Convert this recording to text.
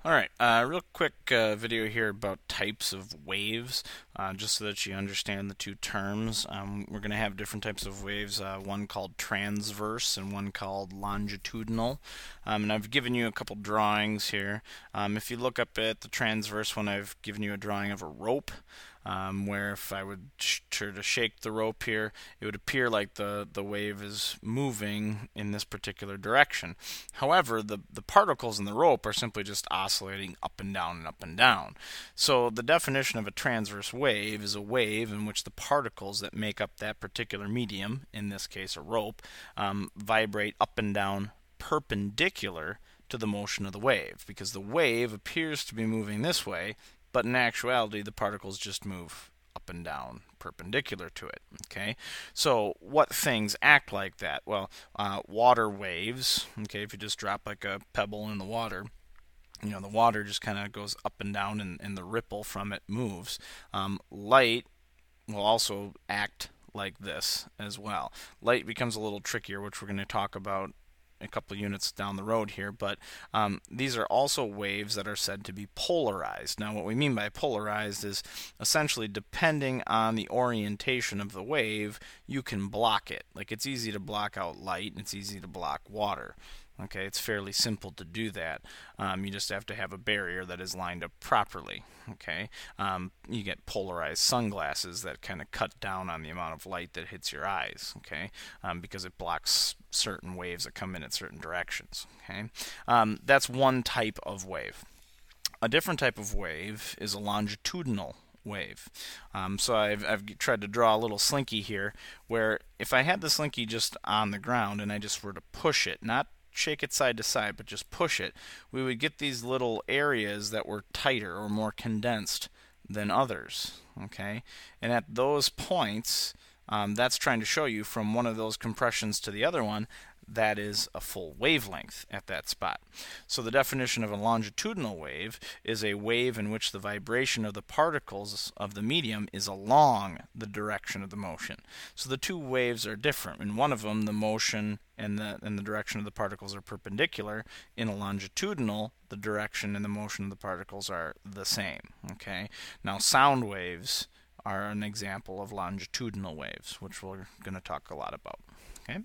Alright, real quick video here about types of waves, just so that you understand the two terms. We're going to have different types of waves, one called transverse and one called longitudinal. And I've given you a couple drawings here. If you look up at the transverse one, I've given you a drawing of a rope. Where if I would try to shake the rope here, it would appear like the wave is moving in this particular direction. However, the particles in the rope are simply just oscillating up and down and up and down. So the definition of a transverse wave is a wave in which the particles that make up that particular medium, in this case a rope, vibrate up and down perpendicular to the motion of the wave, because the wave appears to be moving this way, but in actuality the particles just move up and down perpendicular to it. Okay, so what things act like that? Well, water waves. Okay, if you just drop like a pebble in the water, the water just kind of goes up and down, and the ripple from it moves. Light will also act like this as well. Light becomes a little trickier, which we're going to talk about a couple units down the road here, but these are also waves that are said to be polarized. Now, what we mean by polarized is essentially depending on the orientation of the wave, you can block it. Like, it's easy to block out light, and it's easy to block water. Okay, it's fairly simple to do that. You just have to have a barrier that is lined up properly. Okay, you get polarized sunglasses that kind of cut down on the amount of light that hits your eyes. Okay, because it blocks certain waves that come in at certain directions. Okay, that's one type of wave. A different type of wave is a longitudinal wave. So I've tried to draw a little slinky here, where if I had the slinky just on the ground and I just were to push it, not shake it side to side, but just push it, we would get these little areas that were tighter or more condensed than others. Okay, and at those points, that's trying to show you from one of those compressions to the other one, that is a full wavelength at that spot. So the definition of a longitudinal wave is a wave in which the vibration of the particles of the medium is along the direction of the motion. So the two waves are different. In one of them, the motion and the direction of the particles are perpendicular. In a longitudinal, the direction and the motion of the particles are the same. Okay. Now, sound waves are an example of longitudinal waves, which we're going to talk a lot about. Okay.